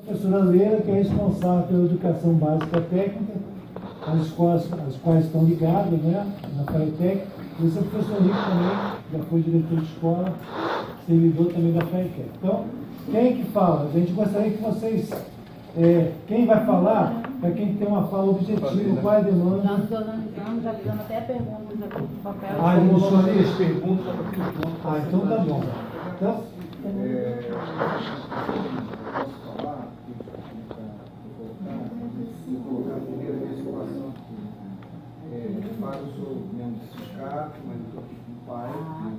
professora Leila, que é responsável pela educação básica técnica, as escolas as quais estão ligadas, né, na FAETEC. E esse é o professor Rico também, já foi diretor de escola, servidor também da FAETEC. Então, quem que fala? A gente gostaria que vocês, quem vai falar, para quem tem uma fala objetiva, qual é a demanda? Nós estamos organizando, já fizemos até perguntas aqui no papel. Ah, ele deixou ali? As perguntas para aquele ponto. Ah, então tá bom. Então, Posso falar? Vou colocar primeiro a minha situação aqui. De fato, eu sou membro do sindicato, mas eu estou aqui com o pai,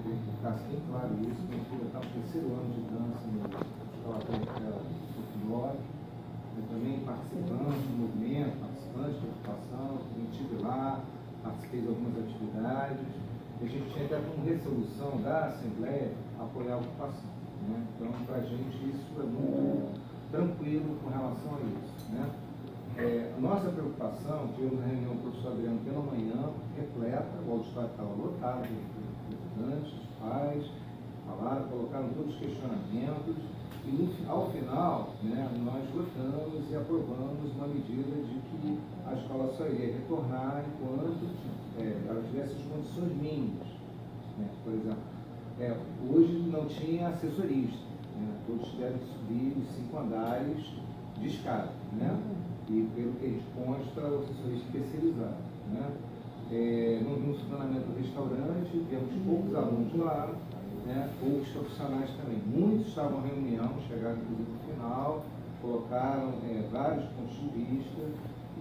tem que ficar bem claro isso. Minha filha está no terceiro ano de dança na escola técnica do Filório. Eu também participante do movimento, participante da ocupação, eu estive lá, participei de algumas atividades. E a gente tinha até como resolução da Assembleia apoiar a ocupação. Né? Então, para a gente, isso é muito tranquilo com relação a isso. Né? A nossa preocupação, tivemos uma reunião com o professor Adriano pela manhã, repleta, o auditório estava lotado de estudantes, de pais, falaram, colocaram todos os questionamentos, e ao final, né, nós votamos e aprovamos uma medida de que a escola só iria retornar enquanto ela tivesse as condições mínimas. Né? Por exemplo, hoje não tinha assessorista, né? Todos tiveram que subir os 5 andares de escada, né? E pelo que a gente consta, o assessorista especializado. Né? No funcionamento do restaurante, temos poucos alunos lá, né? Poucos profissionais também. Muitos estavam em reunião, chegaram inclusive no final, colocaram vários pontos de vista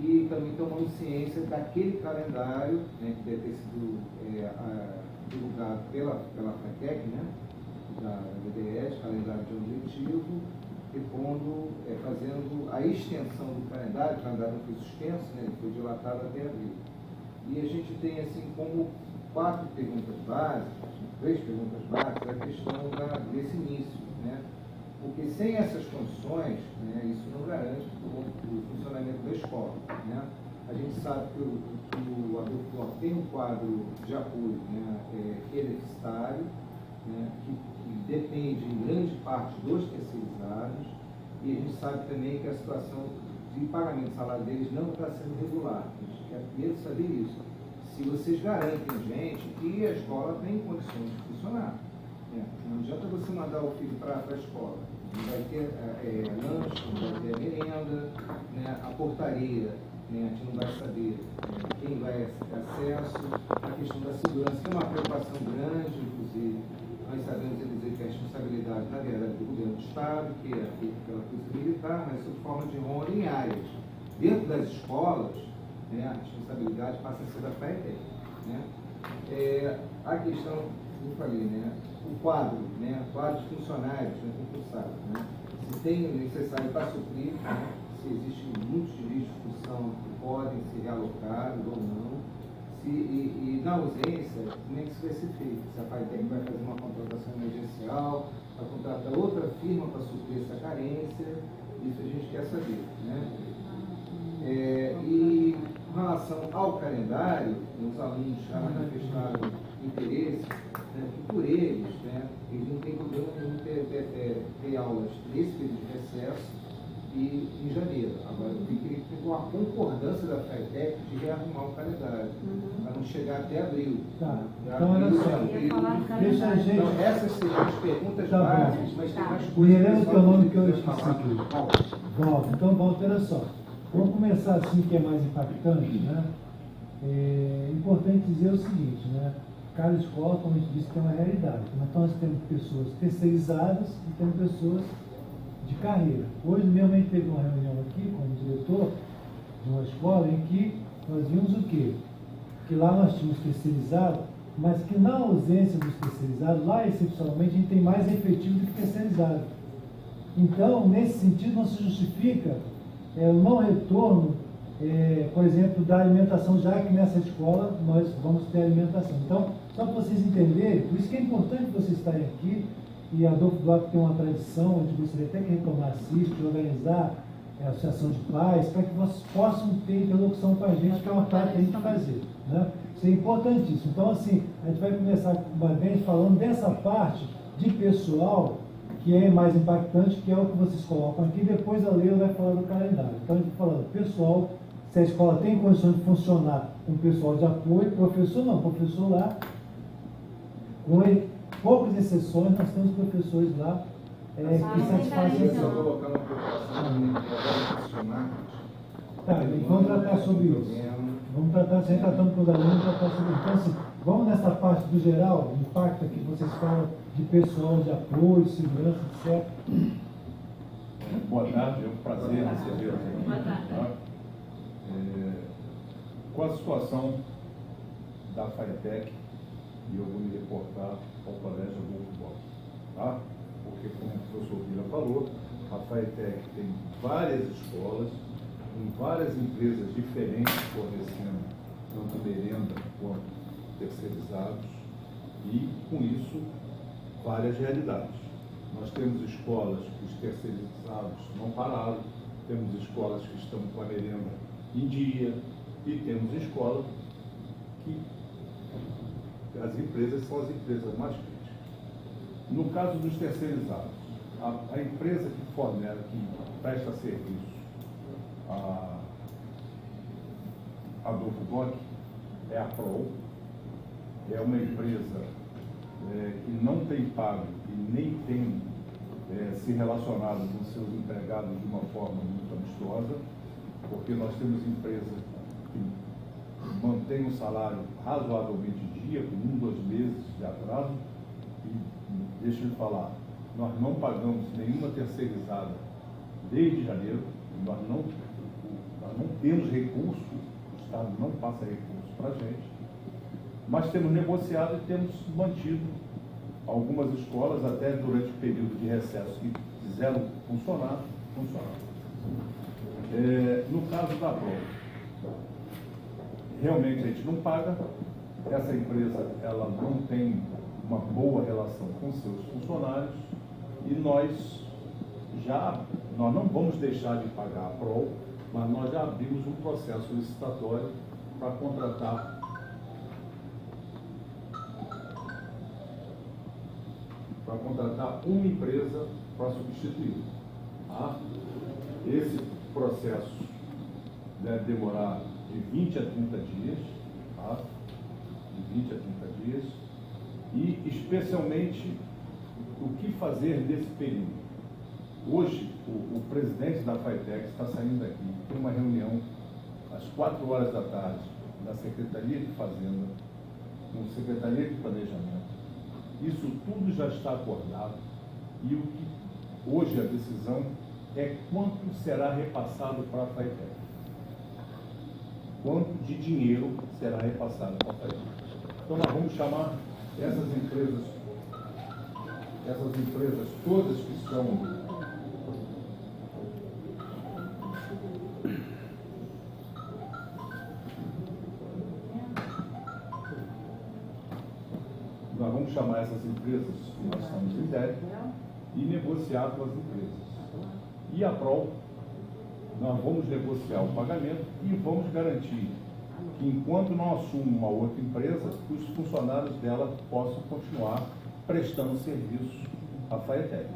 e também tomamos ciência daquele calendário, né, que deve ter sido divulgado pela FATEC, né, da BDS, calendário de objetivo, fazendo a extensão do calendário. O calendário não foi suspenso, né, ele foi dilatado até abril. E a gente tem assim como 3 perguntas básicas, a questão desse início, né? Porque sem essas condições, né, isso não garante o funcionamento da escola. Né? A gente sabe que o Adolfo Bloch tem um quadro de apoio, né, que é deficitário, né, que depende em grande parte dos terceirizados, e a gente sabe também que a situação de pagamento de salário deles não está sendo regular. A gente quer primeiro saber isso. Se vocês garantem, gente, que a escola tem condições de funcionar. Não adianta você mandar o filho para a escola. Não vai ter lanche, não vai ter merenda, né? A portaria, né? A gente não vai saber quem vai ter acesso, a questão da segurança, que é uma preocupação grande, inclusive. Nós sabemos dizer que a responsabilidade, na verdade, do governo do Estado, que é feita pela Polícia Militar, mas sob forma de honra em áreas. Dentro das escolas, né, a responsabilidade passa a ser da FAETEC. Né? A questão, como eu falei, né, o quadro de funcionários, né, concursados, né, se tem o necessário para suprir, né, se existem muitos direitos de função que podem ser realocados ou não, e na ausência, como é que isso vai ser feito? Se a FAETEC vai fazer uma contratação emergencial, vai contratar outra firma para suprir essa carência, isso a gente quer saber. Né? E com relação ao calendário, os alunos já manifestaram interesse, né, que por eles, né, eles não têm problema nenhum ter aulas nesse período de recesso e em janeiro. Agora, eu queria ter uma concordância da FAETEC de rearrumar o calendário, para não chegar até abril. Tá. Então, olha só, deixa a gente... Então, essas seriam as perguntas básicas, mas tem mais coisas. Me lembra o teu nome que eu esqueci aqui. Volta. Então, volta, olha só. Vamos começar assim, que é mais impactante, né? É importante dizer o seguinte, né? Cada escola, como a gente disse, tem uma realidade. Então, nós temos pessoas terceirizadas e temos pessoas de carreira. Hoje mesmo a gente teve uma reunião aqui com o diretor de uma escola em que nós vimos o quê? Que lá nós tínhamos terceirizado, mas que na ausência dos terceirizados, lá excepcionalmente, a gente tem mais efetivo do que terceirizado. Então, nesse sentido, não se justifica o não retorno, por exemplo, da alimentação, já que nessa escola nós vamos ter alimentação. Então, só para vocês entenderem, por isso que é importante vocês estarem aqui, e a Adolfo Bloch tem uma tradição, a gente gostaria até que retomasse isso, de organizar a associação de pais, para que vocês possam ter interlocução com a gente, que é uma prática que a gente fazer. Né? Isso é importantíssimo. Então, assim, a gente vai começar com o Babens falando dessa parte de pessoal que é mais impactante, que é o que vocês colocam aqui, depois a lei vai falar do calendário. Então, a gente está falando, pessoal, se a escola tem condições de funcionar com pessoal de apoio, professor não, professor lá, com poucas exceções, nós temos professores lá que satisfazem Eu isso. só colocar uma preocupação para funcionar. Tá, e vamos tratar sobre isso. Vamos tratar, sempre tratando com os alunos, tratar sobre isso. Então, assim, vamos nessa parte do geral, o impacto que vocês falam de pessoal de apoio, segurança, etc. Boa tarde, é um prazer recebê-los aqui. Boa tarde. Tá? Qual a situação da FATEC, e eu vou me reportar ao colégio Adolfo Bosch, tá? Porque, como o professor Vila falou, a FATEC tem várias escolas, com várias empresas diferentes fornecendo tanto merenda quanto terceirizados, e, com isso, várias realidades. Nós temos escolas que os terceirizados não pararam, temos escolas que estão com a merenda em dia, e temos escolas que as empresas são as empresas mais críticas. No caso dos terceirizados, a empresa que fornece, que presta serviço a Adolfo Bosch é a PROL, é uma empresa que não tem pago e nem tem se relacionado com seus empregados de uma forma muito amistosa, porque nós temos empresas que mantêm o salário razoavelmente em dia, com 1, 2 meses de atraso, e deixa eu falar, nós não pagamos nenhuma terceirizada desde janeiro, nós não temos recurso, o Estado não passa recurso para a gente, mas temos negociado e temos mantido algumas escolas, até durante o período de recesso que fizeram funcionar. No caso da prova, realmente a gente não paga, essa empresa ela não tem uma boa relação com seus funcionários, e nós não vamos deixar de pagar a PROL, mas nós já abrimos um processo licitatório para contratar uma empresa para substituir. Tá? Esse processo deve demorar de 20 a 30 dias, tá? De 20 a 30 dias, e especialmente o que fazer nesse período. Hoje, o presidente da FATEC está saindo daqui, tem uma reunião às 4 horas da tarde na Secretaria de Fazenda, com a Secretaria de Planejamento. Isso tudo já está acordado, e o que hoje a decisão é quanto será repassado para a FATEC. Quanto de dinheiro será repassado para a FATEC. Então nós vamos chamar essas empresas todas que são nós vamos chamar essas empresas que nós estamos em débito e negociar com as empresas. E a PROL, nós vamos negociar o pagamento e vamos garantir que, enquanto não assume uma outra empresa, os funcionários dela possam continuar prestando serviço à FATEC.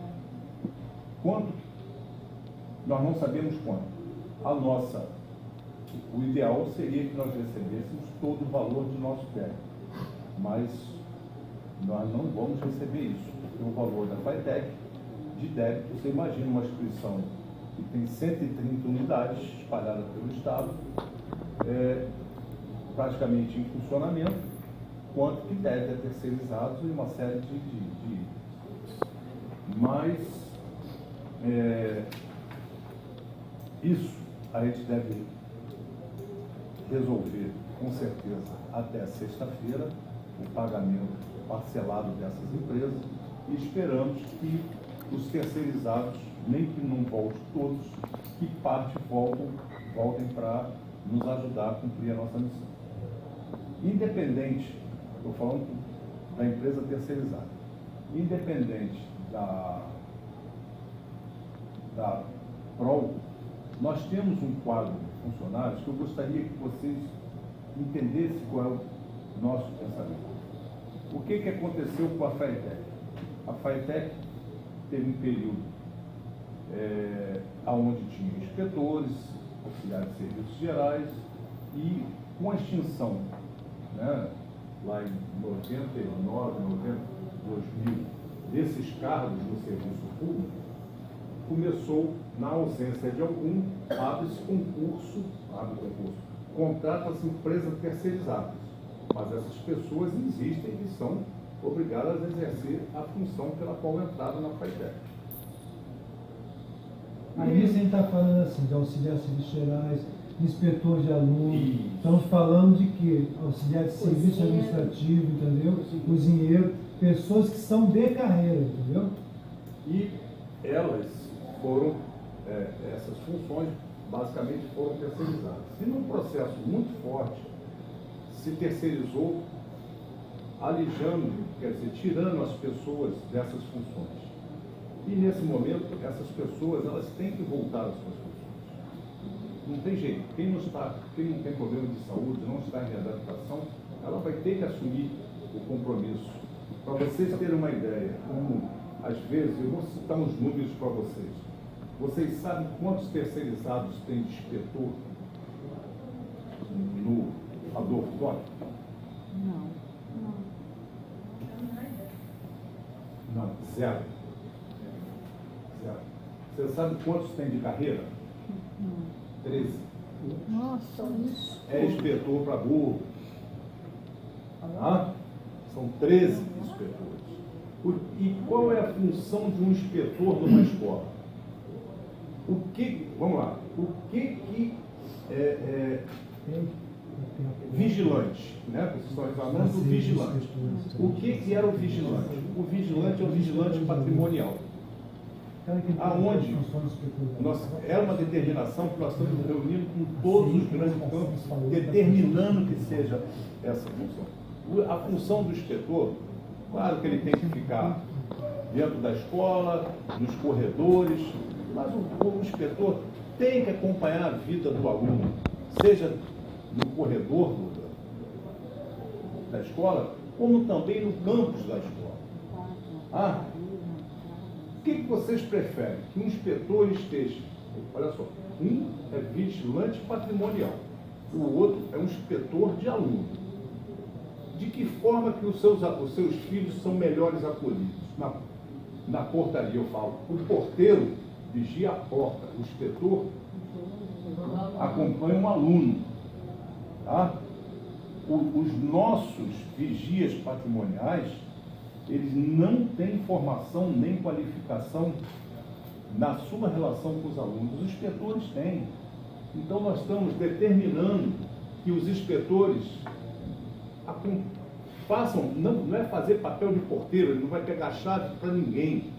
Quanto? Nós não sabemos quanto. O ideal seria que nós recebêssemos todo o valor do nosso débito, mas nós não vamos receber isso, porque o valor da FATEC de débito, você imagina uma instituição que tem 130 unidades espalhadas pelo Estado, praticamente em funcionamento, quanto que deve a terceirizados e uma série de mas isso a gente deve resolver com certeza até sexta-feira o pagamento parcelado dessas empresas, e esperamos que os terceirizados, nem que não voltem todos, que parte voltem para nos ajudar a cumprir a nossa missão. Independente, estou falando da empresa terceirizada, independente da PROL, nós temos um quadro de funcionários que eu gostaria que vocês entendessem qual é o nosso pensamento. O que aconteceu com a FATEC? A FATEC teve um período onde tinha inspetores, auxiliares de serviços gerais, e com a extinção, né, lá em 99, 2000, desses cargos no serviço público, começou, na ausência de algum, abre-se concurso, contrata-se empresas terceirizadas. Mas essas pessoas existem e são obrigadas a exercer a função pela qual entraram na FATEC. Aí a gente está falando assim, de auxiliar de serviços gerais, inspetor de alunos, Isso. estamos falando de que auxiliar de serviço administrativo, entendeu? Cozinheiro, pessoas que são de carreira, entendeu? E elas foram, essas funções basicamente foram terceirizadas. E num processo muito forte, se terceirizou, alijando, quer dizer, tirando as pessoas dessas funções. E nesse momento, essas pessoas, elas têm que voltar às suas funções. Não tem jeito. Quem não tem problema de saúde, não está em readaptação, ela vai ter que assumir o compromisso. Para vocês terem uma ideia, como às vezes, eu vou citar uns números para vocês. Vocês sabem quantos terceirizados tem de inspetor no Adolfo Totti? Não, zero. Você sabe quantos tem de carreira? 13. Nossa, isso. É inspetor para burro. São 13 inspetores. E qual é a função de um inspetor numa escola? Vamos lá, o que vigilante, né? Vocês estão falando do vigilante. O que era o vigilante? O vigilante é o vigilante patrimonial. Aonde era uma determinação que nós estamos reunindo com todos os grandes campos, determinando que seja essa função. A função do inspetor, claro que ele tem que ficar dentro da escola, nos corredores, mas o inspetor tem que acompanhar a vida do aluno, seja no corredor da escola, como também no campus da escola. O que vocês preferem? Que um inspetor esteja, olha só, um é vigilante patrimonial, o outro é um inspetor de aluno. De que forma que os seus filhos são melhores acolhidos? Na portaria eu falo, o porteiro vigia a porta, o inspetor acompanha um aluno. Tá? Os nossos vigias patrimoniais, eles não têm formação nem qualificação na sua relação com os alunos. Os inspetores têm. Então nós estamos determinando que os inspetores façam, não é fazer papel de porteiro, ele não vai pegar chave para ninguém,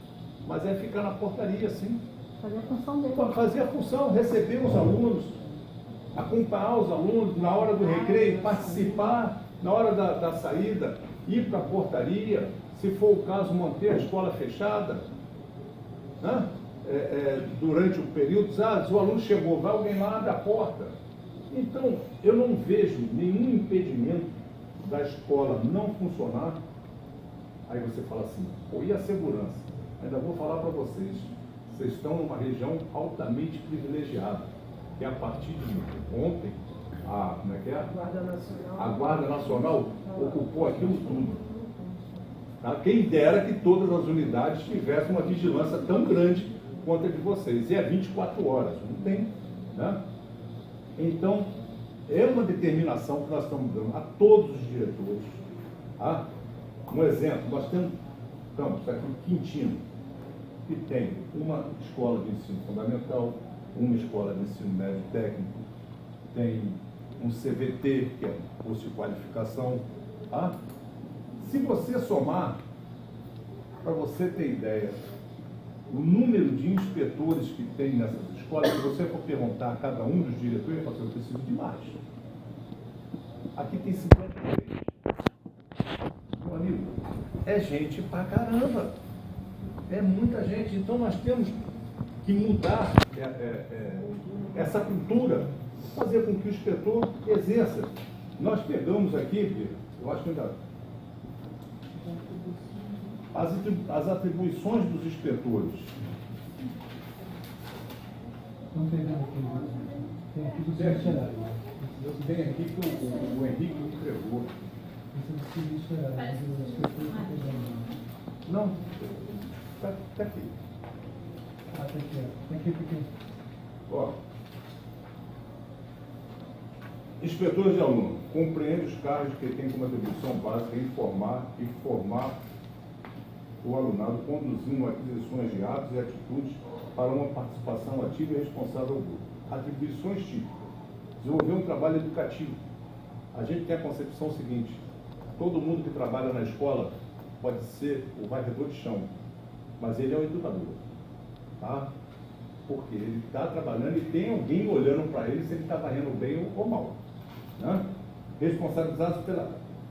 mas é ficar na portaria, sim. Fazer a função dele. Fazer a função, receber os alunos, acompanhar os alunos na hora do recreio, participar na hora da saída, ir para a portaria, se for o caso, manter a escola fechada, né? Durante o período, se o aluno chegou, vai alguém lá, abre a porta. Então, eu não vejo nenhum impedimento da escola não funcionar. Aí você fala assim, pô, e a segurança? Ainda vou falar para vocês, vocês estão numa região altamente privilegiada, que a partir de ontem, a Guarda Nacional ocupou aquilo tudo. Tá? Quem dera que todas as unidades tivessem uma vigilância tão grande quanto a de vocês. E é 24 horas, não tem. Né? Então, é uma determinação que nós estamos dando a todos os diretores. Tá? Um exemplo, nós temos campus aqui em Quintino, que tem uma escola de ensino fundamental, uma escola de ensino médio técnico, tem um CVT, que é curso de qualificação. Tá? Se você somar, para você ter ideia, o número de inspetores que tem nessas escolas, se você for perguntar a cada um dos diretores, ele fala assim, eu preciso de mais. Aqui tem 53. Meu amigo, é gente pra caramba. É muita gente. Então nós temos que mudar essa cultura, fazer com que o inspetor exerça. Nós pegamos aqui, eu acho que ainda... As atribuições dos inspetores. Não pegando aqui, tem aqui do serviço gerais. Eu tenho aqui que o Henrique entregou. Esse é do serviço gerais, mas as pessoas estão pegando. Não, tá aqui. Ah, tá aqui, ó. Tá aqui. Ó. Inspetores de aluno compreende os cargos que têm como atribuição básica informar e formar o alunado, conduzindo aquisições de hábitos e atitudes para uma participação ativa e responsável ao grupo. Atribuições típicas. Desenvolver um trabalho educativo. A gente tem a concepção seguinte: todo mundo que trabalha na escola pode ser o varredor de chão, mas ele é o educador, tá? Porque ele está trabalhando e tem alguém olhando para ele se ele está varrendo bem ou mal, né? Responsabilizar-se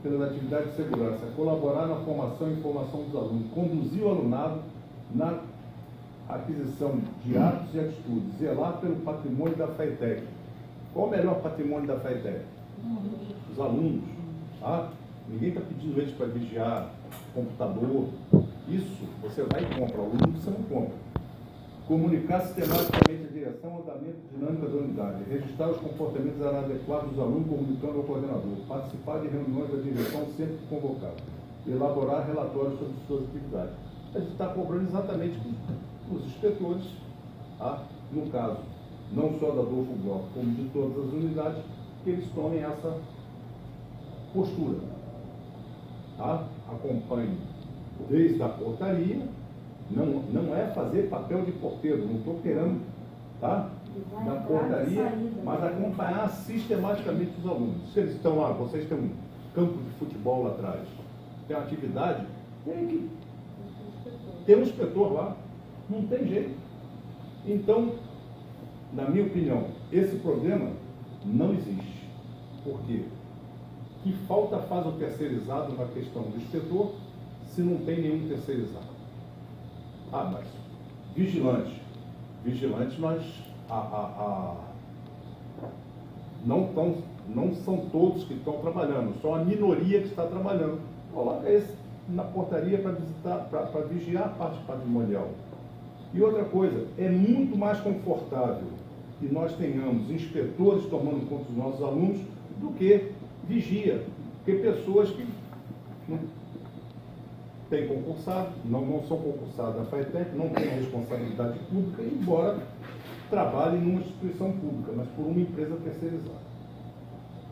pelas atividades de segurança, colaborar na formação e informação dos alunos, conduzir o alunado na aquisição de hábitos e atitudes, zelar pelo patrimônio da FATEC. Qual o melhor patrimônio da FATEC? Os alunos, tá? Ninguém está pedindo eles para vigiar computador. Isso você vai e compra, o aluno você não compra. Comunicar sistematicamente a direção, andamento e dinâmica da unidade. Registrar os comportamentos inadequados dos alunos, comunicando ao coordenador. Participar de reuniões da direção sempre que convocado. Elaborar relatórios sobre suas atividades. A gente está cobrando exatamente os inspetores, tá? No caso, não só da Adolfo Bloch, como de todas as unidades, que eles tomem essa postura. Tá? Acompanhe desde a portaria, não é fazer papel de porteiro, não estou querendo, tá? Na portaria, mas acompanhar sistematicamente os alunos. Se eles estão lá, vocês têm um campo de futebol lá atrás, tem uma atividade, tem que ter um inspetor lá, não tem jeito. Então, na minha opinião, esse problema não existe. Por quê? Que falta faz o terceirizado na questão do inspetor se não tem nenhum terceirizado? Ah, mas vigilante nós não são todos que estão trabalhando, só a minoria que está trabalhando. Coloca esse na portaria para visitar, para vigiar a parte patrimonial. E outra coisa, é muito mais confortável que nós tenhamos inspetores tomando conta dos nossos alunos do que vigia, porque pessoas que não têm concursado, não são concursados da FATEC, não têm responsabilidade pública, embora trabalhem numa instituição pública, mas por uma empresa terceirizada.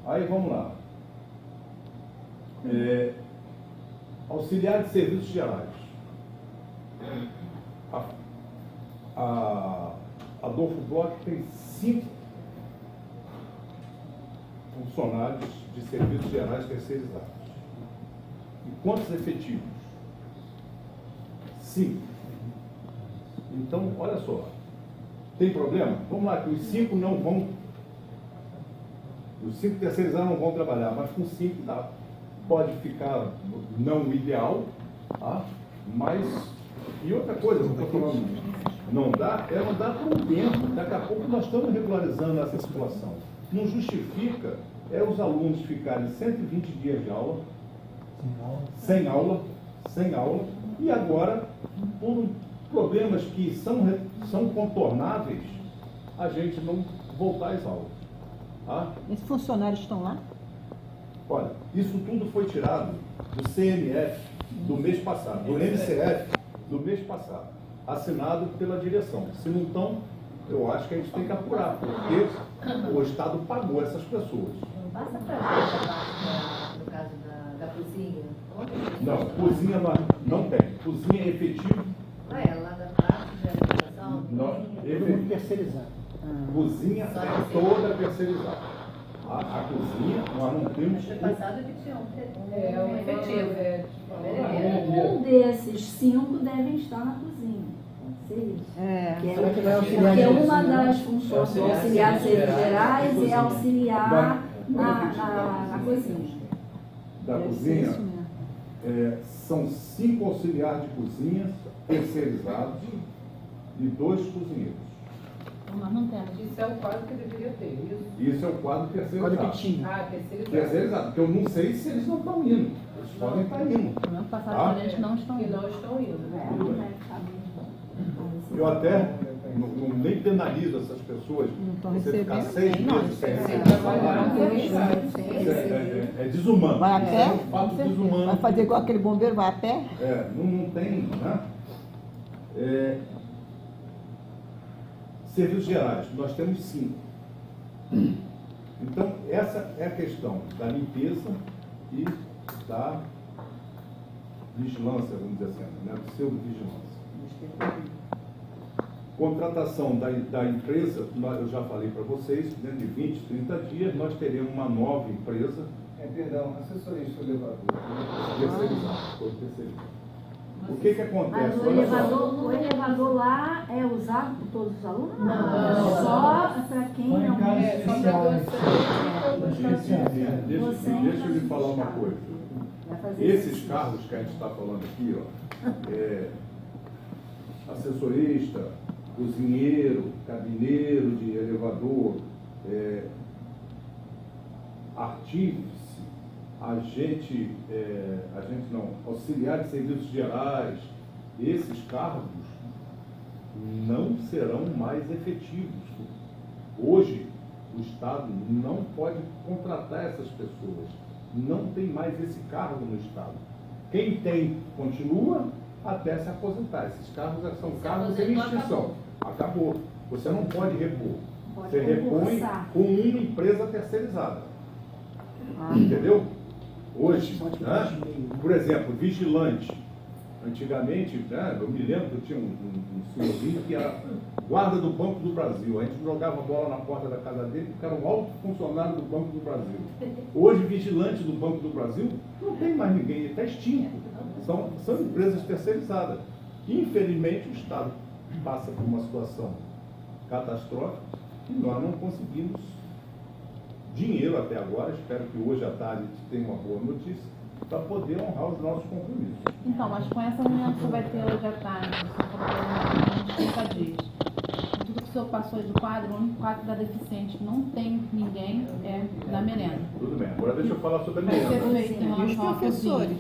Aí vamos lá. Auxiliar de serviços gerais. A Adolfo Bloch tem 5 funcionários de serviços gerais terceirizados. E quantos efetivos? 5. Então, olha só. Tem problema? Vamos lá, que os 5 não vão. Os 5 terceirizados não vão trabalhar, mas com 5 dá. Pode ficar não o ideal, tá? Mas. E outra coisa que eu estou falando, não dá por um tempo. Daqui a pouco nós estamos regularizando essa situação. Não justifica os alunos ficarem 120 dias de aula, sem aula, e agora, por problemas que são contornáveis, a gente não voltar às aulas. Tá? Esses funcionários estão lá? Olha, isso tudo foi tirado do CNF do mês passado, do MCF do mês passado, assinado pela direção. Se não estão, eu acho que a gente tem que apurar, porque o Estado pagou essas pessoas. Não passa para a parte, no caso da cozinha? Não, cozinha não tem. Cozinha é efetivo. Ué, lá da parte de alimentação? Não, Muito terceirizado. cozinha é toda terceirizada. A cozinha, nós não temos. No passado que tinha um efetivo. Um desses 5 devem estar na cozinha. Pode ser isso. Será que vai auxiliar Porque nisso? uma das funções do auxiliar de serviços gerais é auxiliar na cozinha. Da Deve ser cozinha, isso mesmo. são 5 auxiliares de cozinha terceirizados e 2 cozinheiros. Nós não temos. Isso é o quadro que deveria ter, isso? Isso é o quadro terceirizado. Terceirizado. Terceirizado, porque eu não sei se eles não estão indo. Eles podem estar indo. No ano passado, Tá? os gerentes não estão Que indo. não estão indo. Tudo bem. Eu até nem penalizo essas pessoas. Você ficar 6 meses sem receber salário. É desumano. Vai a pé? É um fato desumano. Vai fazer igual aquele bombeiro, vai a pé? Não tem, né? Serviços gerais, nós temos 5. Então, essa é a questão da limpeza e da vigilância, vamos dizer assim, né? Pseudo-vigilância. Contratação da empresa, eu já falei para vocês, dentro de 20, 30 dias, nós teremos uma nova empresa. Perdão, assessorista do elevador. Terceirizado. O que acontece? Mas o elevador lá é usado por todos os alunos? Não. Só para quem Só em casos realmente... especiais. Deixa eu lhe falar uma coisa. Vai fazer Esses isso. cargos que a gente está falando aqui, ó, assessorista, cozinheiro, cabineiro de elevador, artífice, auxiliar de serviços gerais, esses cargos não serão mais efetivos. Hoje, o Estado não pode contratar essas pessoas. Não tem mais esse cargo no Estado. Quem tem, continua até se aposentar. Esses cargos são cargos em extinção. Acabou. Você não pode repor. Você repõe com uma empresa terceirizada. Entendeu? Hoje, né? Por exemplo, vigilante. Antigamente, né, eu me lembro que eu tinha um senhorzinho que era guarda do Banco do Brasil. A gente jogava bola na porta da casa dele porque era um alto funcionário do Banco do Brasil. Hoje, vigilante do Banco do Brasil, não tem mais ninguém, ele está extinto. São empresas terceirizadas. Infelizmente, o Estado passa por uma situação catastrófica e nós não conseguimos dinheiro até agora. Espero que hoje à tarde tenha uma boa notícia para poder honrar os nossos compromissos. Então, mas com essa reunião que você vai ter hoje à tarde, você falou que 30 dias. Tudo que o senhor passou de quadro, o único quadro da deficiente que não tem ninguém é da merenda. Tudo bem, agora deixa eu falar sobre a Vai ser merenda. feito em E os relação à cozinha. professores?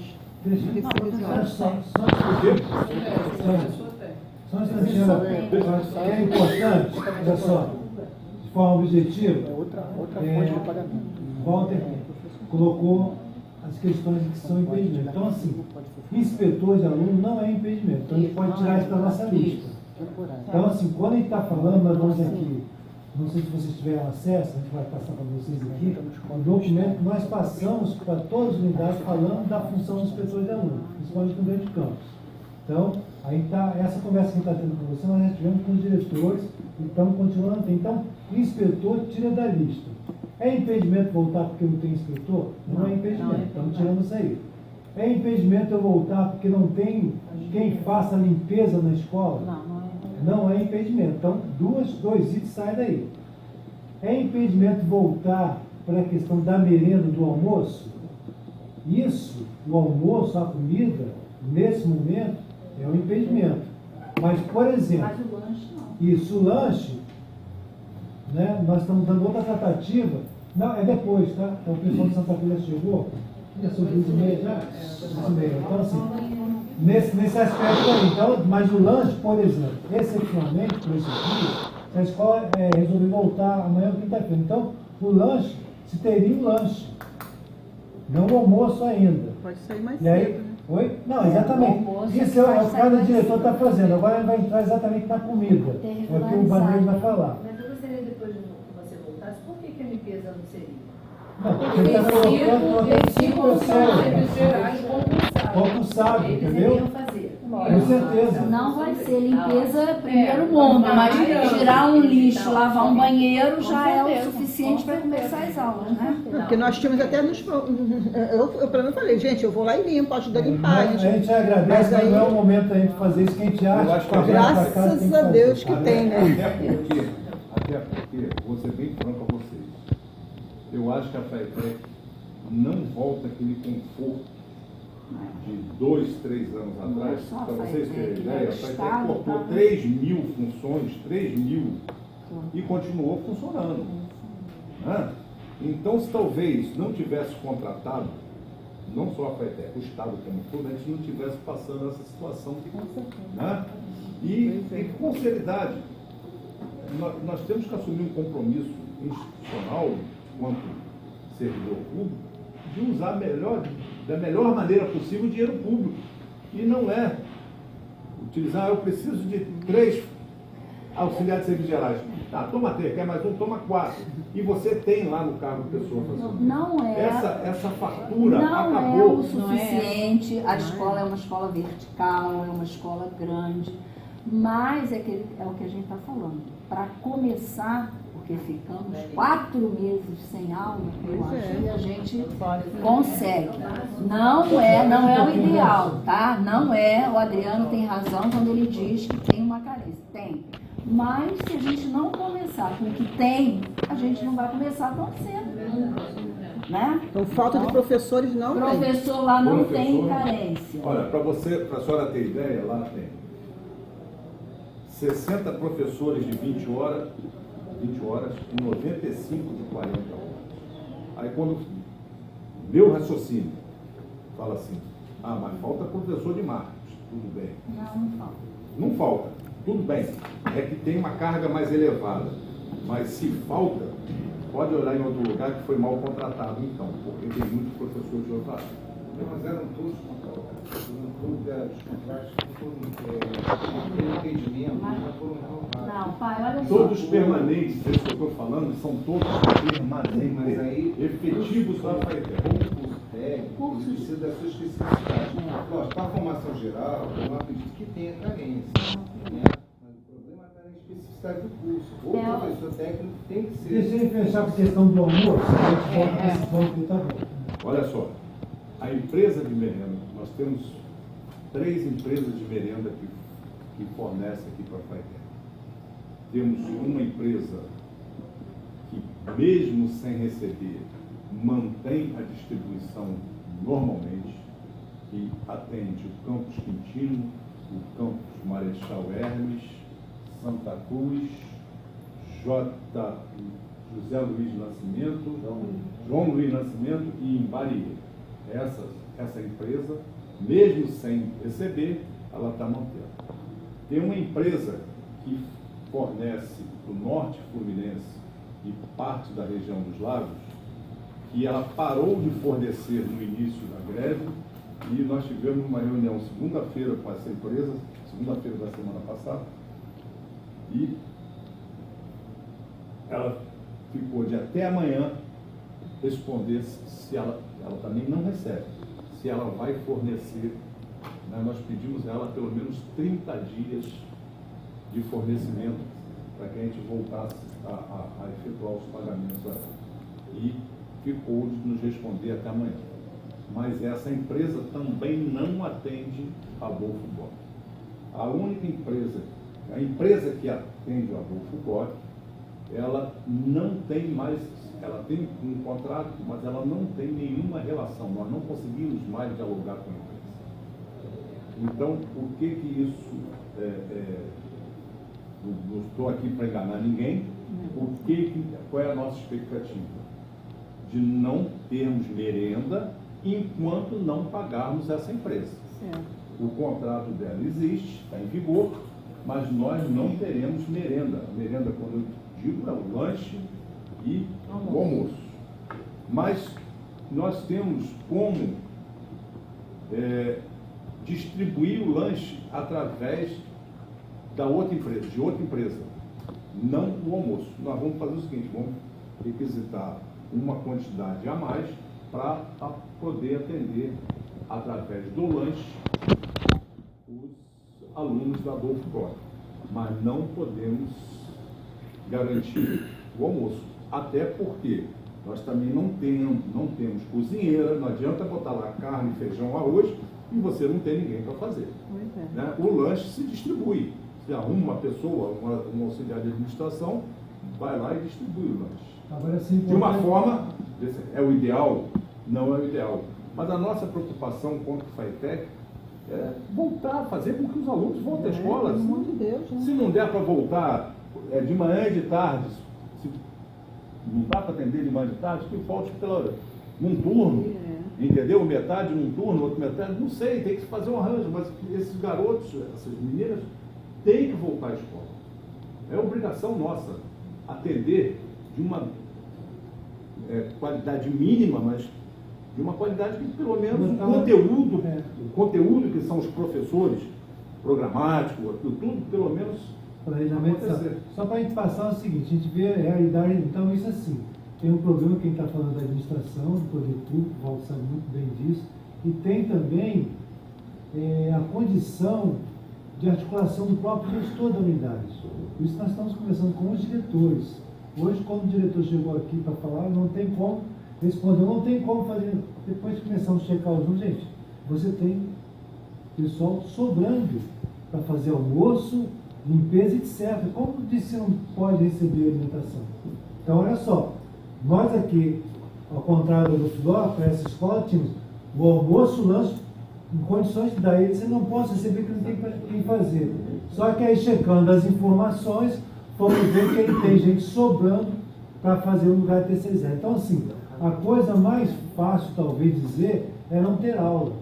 Só um instantinho, que é importante, olha só, de forma objetiva, Outra fonte de pagamento. Walter colocou as questões que são impedimento. Então, assim, inspetor de aluno não é impedimento, então ele pode tirar isso da nossa lista. Então, assim, quando a gente está falando, nós vamos aqui, não sei se vocês tiveram acesso, a gente vai passar para vocês aqui, o documento que nós passamos para todas as unidades falando da função do inspetor de aluno, principalmente no dentro de campus. Então, aí tá, essa conversa que a gente está tendo com você, nós já tivemos com os diretores e estamos continuando a ter. Então, o inspetor tira da lista. É impedimento voltar porque não tem inspetor? Não é impedimento, estamos tirando isso aí. É impedimento eu voltar porque não tem quem faça a limpeza na escola? Não é impedimento. Então, dois itens saem daí. É impedimento voltar para a questão da merenda do almoço? Isso, o almoço, a comida, nesse momento, é um impedimento. Mas, por exemplo, Mas o lanche não. isso, o lanche, né, nós estamos dando outra tratativa. Não, é depois, tá? Então, o pessoal de Santa Cruz já são 2h30 já? 2h30. Então, assim, nesse aspecto aí. Então, mas o lanche, por exemplo, excepcionalmente, por esse dia, a escola resolveu voltar amanhã, quinta-feira. Então, o lanche, se teria um lanche, não o almoço ainda. Pode sair mais E aí, cedo, né? oi? Não, exatamente. Isso é o que cada diretor está fazendo. Agora ele vai entrar exatamente na comida. É o que o Bandeira vai falar. Mas eu gostaria depois que você voltasse, por que a limpeza não seria? Não, porque ele está colocando 5 pessoas. Serviços gerais Concursado, Eles entendeu? iriam fazer. Com certeza. Não vai ser limpeza primeiro mundo, mas tirar um lixo, lavar um banheiro já é o suficiente para começar as aulas, né? Porque nós tínhamos até nos... Eu pelo menos falei, gente, eu vou lá e limpo, ajudo a limpar. A gente agradece, mas aí- não é o momento da gente fazer isso que a gente Eu acha. acho que com a verba pra casa Graças tem que a fazer. Deus que tem, né? Até porque, vou ser bem franco a vocês, eu acho que a FAETEC não volta aquele conforto de 2, 3 anos atrás. Só a Para vocês terem FAETEC, ideia, a o FAETEC Estado cortou tava- 3.000 funções, 3.000 e continuou funcionando. Né? Então, se talvez não tivesse contratado, não só a FATEC, o Estado como todo, a gente não tivesse passando essa situação. Né? E com seriedade, nós temos que assumir um compromisso institucional, quanto servidor público, de usar da melhor maneira possível o dinheiro público. E não é utilizar, eu preciso de 3 auxiliares de serviços gerais. Tá, toma 3, quer mais um, toma 4. E você tem lá no cargo de pessoa fazendo. Não é. Essa fartura não acabou. É o suficiente. A escola é uma escola vertical, é uma escola grande. Mas é o que a gente está falando. Para começar, porque ficamos 4 meses sem aula, eu acho que a gente consegue. Não é o ideal, tá? Não é. O Adriano tem razão quando ele diz que tem uma carência. Tem. Mas se a gente não começar com o que tem, a gente não vai começar tão cedo. Né? Então, falta de professores não tem. Professor lá não tem carência. Olha, para a senhora ter ideia, lá tem 60 professores de 20 horas e 95 de 40 horas. Aí quando meu raciocínio fala assim, mas falta professor de marketing, tudo bem. Não falta. Não falta, tudo bem. É que tem uma carga mais elevada. Mas se falta, pode olhar em outro lugar que foi mal contratado então, porque tem muitos professores de outra área. Mas eram todos contratados. Os contratos foram entendimento, já foram renovados. Não, pai, olha só. Todos permanentes, esses que eu estou falando, são todos permanentes, Mas aí, efetivos lá para curso técnico, precisa da sua especificidade. Lógico, para a formação geral, eu não acredito que tenha carência. Né? Mas o problema está na especificidade do curso. O professor técnico tem que ser. Deixa eu fechar com a questão do almoço, a gente volta nesse ponto que está bom. Olha só, a empresa de merenda, nós temos 3 empresas de merenda que fornecem aqui para a FATEC. Temos uma empresa que, mesmo sem receber, mantém a distribuição normalmente, que atende o Campus Quintino, o Campus Marechal Hermes, Santa Cruz, José Luiz Nascimento, João Luiz Nascimento e Imbari. Essa empresa, mesmo sem receber, ela está mantendo. Tem uma empresa que fornece o norte fluminense e parte da região dos lagos, que ela parou de fornecer no início da greve, e nós tivemos uma reunião segunda-feira com essa empresa, segunda-feira da semana passada, e ela ficou de até amanhã responder se ela também não recebe, se ela vai fornecer, né, nós pedimos a ela pelo menos 30 dias de fornecimento para que a gente voltasse a efetuar os pagamentos a ela. E ficou de nos responder até amanhã. Mas essa empresa também não atende a Adolfo Bloch. A única empresa, a empresa que atende a Adolfo Bloch, ela não tem mais, ela tem um contrato, mas ela não tem nenhuma relação, nós não conseguimos mais dialogar com a empresa. Então, o que isso, não estou aqui para enganar ninguém, qual é a nossa expectativa? De não termos merenda enquanto não pagarmos essa empresa. Certo. O contrato dela existe, está em vigor, mas nós não teremos merenda. A merenda, quando eu digo, é o lanche e o almoço. Mas nós temos como distribuir o lanche através de outra empresa, não o almoço. Nós vamos fazer o seguinte, vamos requisitar uma quantidade a mais para poder atender, através do lanche, os alunos da Adolfo Bloch. Mas não podemos garantir o almoço, até porque nós também não temos cozinheira, não adianta botar lá carne, feijão, arroz, e você não tem ninguém para fazer. Né? O lanche se distribui. Você arruma uma pessoa, um auxiliar de administração, vai lá e distribui o lanche. Agora, sim, de uma forma, é o ideal? Não é o ideal. Mas a nossa preocupação contra o FATEC é voltar a fazer com que os alunos voltem à escola. Pelo amor de Deus, né? Se não der para voltar de manhã e de tarde. Se não dá para atender de manhã e de tarde, que volte num turno, entendeu? Metade num turno, outro metade, não sei, tem que fazer um arranjo, mas esses garotos, essas meninas, têm que voltar à escola. É obrigação nossa atender de uma qualidade mínima, mas de uma qualidade que pelo menos o conteúdo que são os professores programáticos, tudo pelo menos planejamento. Só para a gente passar o seguinte, a gente vê a realidade, então isso assim, tem um problema que a gente está falando da administração, do poder público, o Valdo sabe muito bem disso, e tem também a condição de articulação do próprio gestor da unidade. Por isso nós estamos conversando com os diretores. Hoje, quando o diretor chegou aqui para falar, não tem como responder, não tem como fazer. Depois que começamos a checar os números, gente, você tem pessoal sobrando para fazer almoço, limpeza, etc. Como disse, não pode receber alimentação? Então, olha só, nós aqui, ao contrário do Filó, para essa escola, tínhamos o almoço, o lanche, em condições de dar ele, você não pode receber, que não tem quem fazer. Só que aí, checando as informações, fomos ver que ele tem gente sobrando para fazer um lugar terceirizado. Então, assim, a coisa mais fácil, talvez, dizer é não ter aula.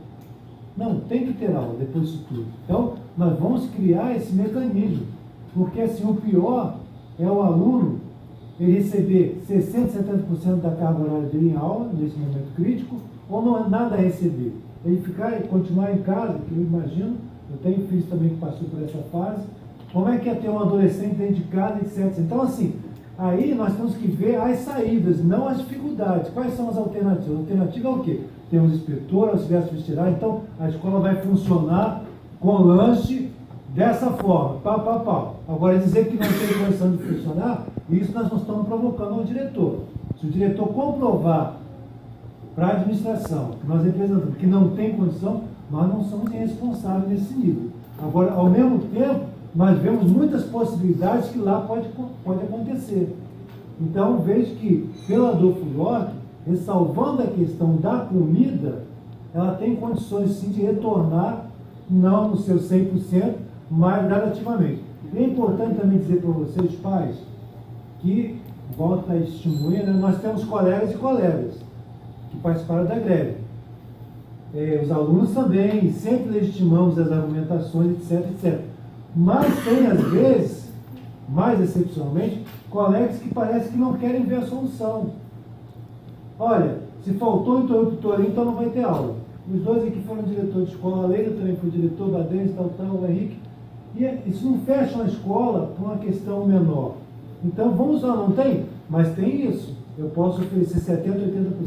Não, tem que ter aula depois disso tudo. Então, nós vamos criar esse mecanismo. Porque, assim, o pior é o aluno ele receber 60%, 70% da carga horária dele em aula, nesse momento crítico, ou não nada a receber. Ele ficar e continuar em casa, que eu imagino, eu tenho filhos também que passou por essa fase, como é que é ter um adolescente dentro de casa, etc. Então, assim, aí nós temos que ver as saídas, não as dificuldades. Quais são as alternativas? A alternativa é o quê? Temos inspetor, auxiliar vestibular, então a escola vai funcionar com lanche dessa forma, pau. Agora, dizer que não tem condição de funcionar, isso nós não estamos provocando ao diretor. Se o diretor comprovar para a administração, que nós representamos, que não tem condição, nós não somos irresponsáveis nesse nível. Agora, ao mesmo tempo, nós vemos muitas possibilidades que lá pode acontecer. Então, vejo que, pelo Adolfo Locke, ressalvando a questão da comida, ela tem condições, sim, de retornar, não no seu 100%, mas gradativamente. É importante também dizer para vocês, pais, que, volta a testemunha, né, nós temos colegas e colegas que participaram da greve. Os alunos também, sempre legitimamos as argumentações, etc. Mas tem, às vezes, mais excepcionalmente, colegas que parecem que não querem ver a solução. Olha, se faltou interruptor, então não vai ter aula. Os dois aqui foram diretor de escola, a Leila também foi diretor, Badense, o Henrique. E isso não fecha uma escola por uma questão menor. Então, vamos lá, não tem? Mas tem isso. Eu posso oferecer 70%,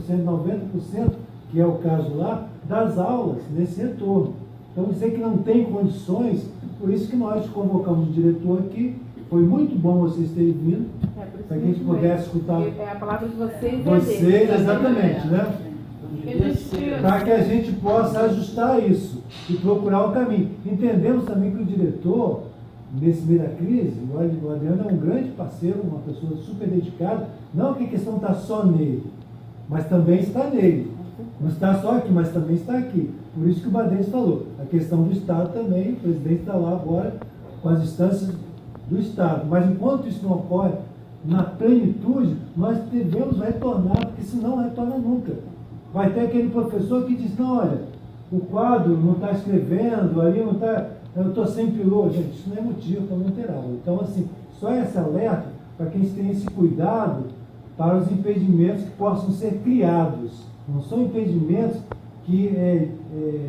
80%, 90%, que é o caso lá, das aulas nesse retorno. Então, dizer que não tem condições, por isso que nós convocamos o diretor aqui. Foi muito bom vocês terem vindo, para que a gente pudesse escutar. É a palavra de vocês. Vocês, exatamente, né? Para que a gente possa ajustar isso e procurar o caminho. Entendemos também que o diretor, nesse meio da crise, o Adriano é um grande parceiro, uma pessoa super dedicada. Não que a questão está só nele, mas também está nele. Não está só aqui, mas também está aqui. Por isso que o Badense falou. A questão do Estado também, o presidente está lá agora com as instâncias do Estado. Mas enquanto isso não ocorre na plenitude, nós devemos retornar, porque senão não retorna nunca. Vai ter aquele professor que diz, não, olha, o quadro não está escrevendo, ali não está, eu estou sem piloto. Gente, isso não é motivo para não ter aula. Então, assim, só esse alerta para que a gente tenha esse cuidado para os impedimentos que possam ser criados. Não são impedimentos que,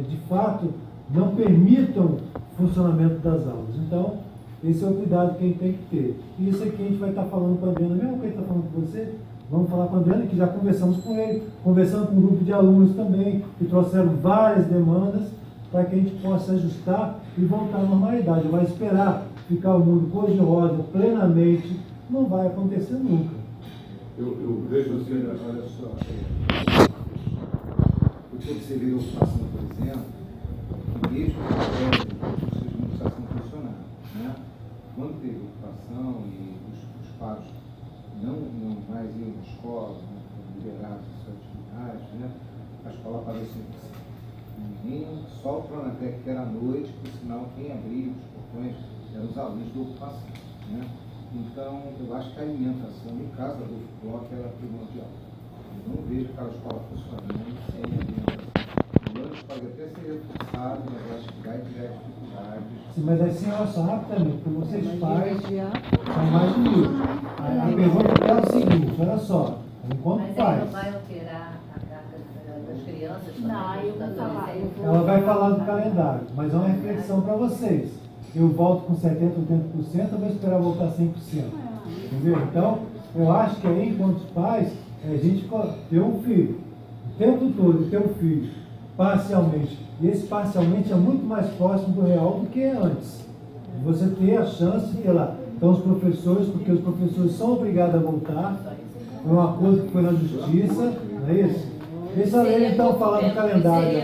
de fato, não permitam o funcionamento das aulas. Então, esse é o cuidado que a gente tem que ter. E isso aqui a gente vai estar falando com a Adriana, mesmo que a gente está falando com você, vamos falar com a Adriana, que já conversamos com ele, conversamos com um grupo de alunos também, que trouxeram várias demandas, para que a gente possa ajustar e voltar à normalidade. Vai esperar ficar o mundo cor-de-rosa plenamente, não vai acontecer nunca. Eu vejo assim, olha só, o que você vê a ocupação, por exemplo, que mesmo que a administração funcionar, né? Quando teve ocupação e os pais não mais iam à escola, liberados de suas atividades, né? A escola parou 100%. Ninguém, só o Pronatec, que era à noite, por sinal, quem abria os portões eram os alunos da ocupação, né? Então, eu acho que a alimentação, no caso da Adolfo Bloch, ela é primordial. Eu não vejo aquela escola funcionando sem alimentação. O lanche pode até ser reforçado, mas eu acho que vai criar dificuldades. Sim, mas assim, olha só, rapidamente, porque vocês pais são mais humildes. A pergunta é o seguinte, olha só, enquanto Mas aí pais, não vai alterar a carga das crianças? Não, eu vou falar, eu vou- ela vai falar do calendário, mas é uma reflexão para vocês. Eu volto com 70%, 80%, eu vou esperar voltar 100%. Entendeu? Então, eu acho que aí, enquanto pais, a gente ter um filho, o tempo todo ter um filho, parcialmente, e esse parcialmente é muito mais próximo do real do que antes. De você ter a chance de ter lá. Então, os professores, porque os professores são obrigados a voltar, foi um acordo que foi na justiça, não é isso? Deixa a lei então falar do calendário.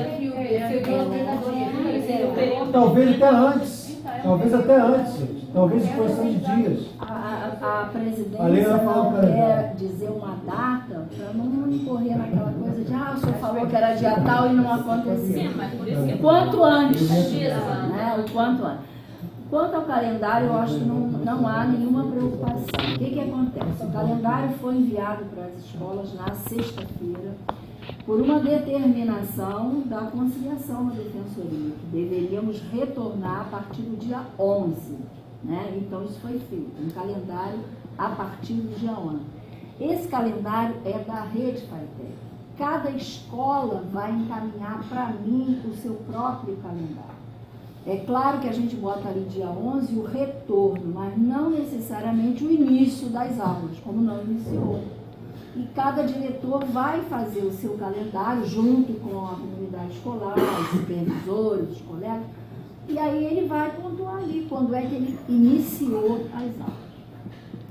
Talvez até antes. Talvez até antes, gente. Talvez em questão de dias. A presidência A lei vai falar não o calendário. quer dizer uma data para não incorrer naquela coisa de o senhor falou que era dia tal e não aconteceu. O quanto antes, né? O quanto antes. Quanto ao calendário, eu acho que não há nenhuma preocupação. O que acontece? O calendário foi enviado para as escolas na sexta-feira por uma determinação da conciliação na defensoria, que deveríamos retornar a partir do dia 11. Né? Então, isso foi feito, um calendário a partir do dia 11. Esse calendário é da Rede FATEC. Cada escola vai encaminhar para mim o seu próprio calendário. É claro que a gente bota ali dia 11 o retorno, mas não necessariamente o início das aulas, como não iniciou. E cada diretor vai fazer o seu calendário junto com a comunidade escolar, os supervisores, os colegas, e aí ele vai pontuar ali quando é que ele iniciou as aulas.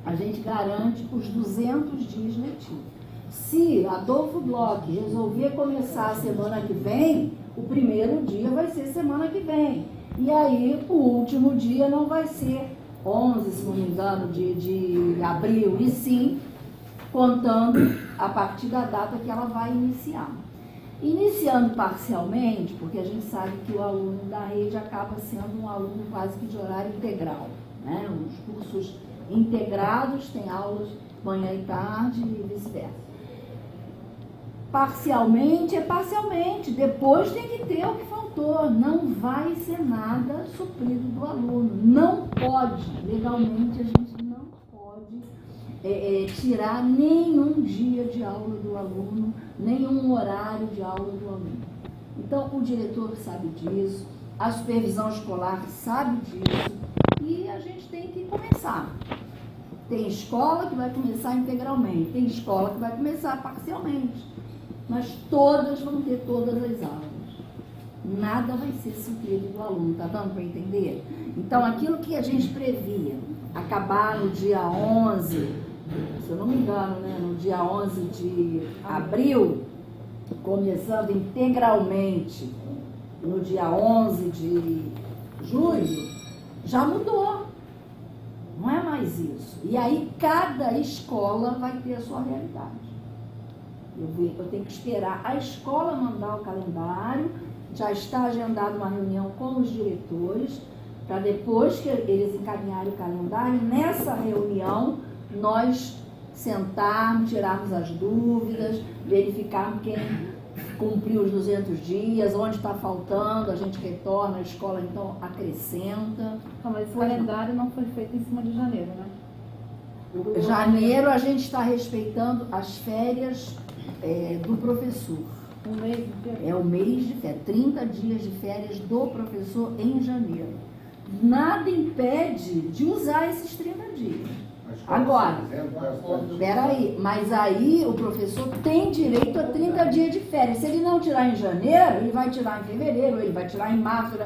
A gente garante os 200 dias letivos. Se Adolfo Bloch resolver começar a semana que vem, o primeiro dia vai ser semana que vem. E aí o último dia não vai ser 11, se não me engano, de abril, e sim contando a partir da data que ela vai iniciar. Iniciando parcialmente, porque a gente sabe que o aluno da rede acaba sendo um aluno quase que de horário integral. Né? Os cursos integrados têm aulas manhã e tarde e vice-versa. Parcialmente é parcialmente, depois tem que ter o que faltou, não vai ser nada suprido do aluno, não pode, legalmente a gente não pode tirar nenhum dia de aula do aluno, nenhum horário de aula do aluno. Então o diretor sabe disso, a supervisão escolar sabe disso e a gente tem que começar. Tem escola que vai começar integralmente, tem escola que vai começar parcialmente. Mas todas vão ter todas as aulas. Nada vai ser suprido do aluno, tá dando para entender? Então, aquilo que a gente previa, acabar no dia 11, se eu não me engano, né, no dia 11 de abril, começando integralmente no dia 11 de julho, já mudou. Não é mais isso. E aí, cada escola vai ter a sua realidade. Eu tenho que esperar a escola mandar o calendário, já está agendada uma reunião com os diretores, para depois que eles encaminharem o calendário, nessa reunião, nós sentarmos, tirarmos as dúvidas, verificarmos quem cumpriu os 200 dias, onde está faltando, a gente retorna, a escola então acrescenta. Então, mas esse calendário não foi feito em cima de janeiro, né? Janeiro a gente está respeitando as férias do professor. Um mês inteiro? É o mês de férias, 30 dias de férias do professor em janeiro. Nada impede de usar esses 30 dias. Agora, peraí, mas aí o professor tem direito a 30 dias de férias. Se ele não tirar em janeiro, ele vai tirar em fevereiro, ele vai tirar em março.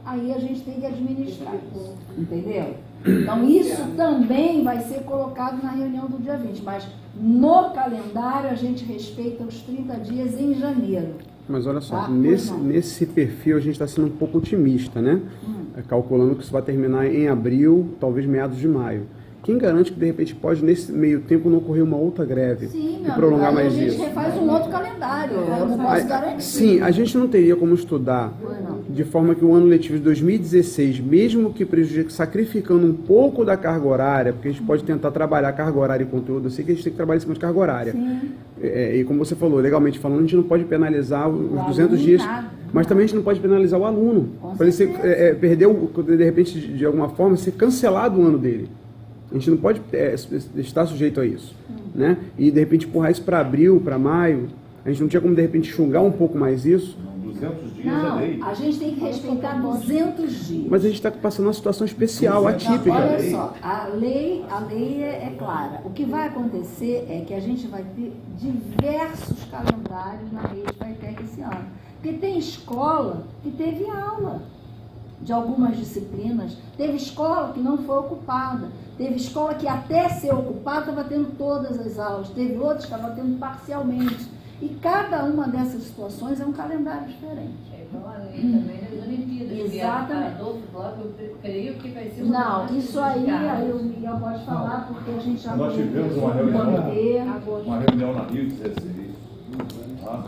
Aí a gente tem que administrar isso, entendeu? Então isso também vai ser colocado na reunião do dia 20, mas no calendário a gente respeita os 30 dias em janeiro. Mas olha só, Tá? nesse perfil a gente está sendo um pouco otimista, né? Calculando que isso vai terminar em abril, talvez meados de maio. Quem garante que de repente pode, nesse meio tempo, não ocorrer uma outra greve Sim, e meu prolongar amigo, aí mais a gente isso? refaz um outro calendário, eu não posso garantir. Sim, a gente não teria como estudar de forma que o ano letivo de 2016, mesmo que prejudique, sacrificando um pouco da carga horária, porque a gente pode tentar trabalhar carga horária e conteúdo, eu sei que a gente tem que trabalhar em cima de carga horária. Sim. E como você falou, legalmente falando, a gente não pode penalizar os O 200 aluno dias, nada. mas também a gente não pode penalizar o aluno. Com Para ele certeza. perder, de repente, de alguma forma, ser cancelado o ano dele. A gente não pode estar sujeito a isso. Né? E, de repente, empurrar isso para abril, para maio, a gente não tinha como, de repente, enxugar um pouco mais isso. 200 dias Não, é lei. a gente tem que respeitar 200 dias. Mas a gente está passando uma situação especial, atípica. Olha só, a lei é clara. O que vai acontecer é que a gente vai ter diversos calendários na rede FATEC esse ano. Porque tem escola que teve aula de algumas disciplinas, teve escola que não foi ocupada, teve escola que até ser ocupada estava tendo todas as aulas, teve outras que estavam tendo parcialmente. E cada uma dessas situações é um calendário diferente. É igual a lei também das Olimpíadas. Exatamente. Que Adolfo Bloco, eu creio que vai ser Não, uma isso aí o Miguel pode falar, porque a gente já Nós tivemos uma comitê. reunião na Rio 16, tá?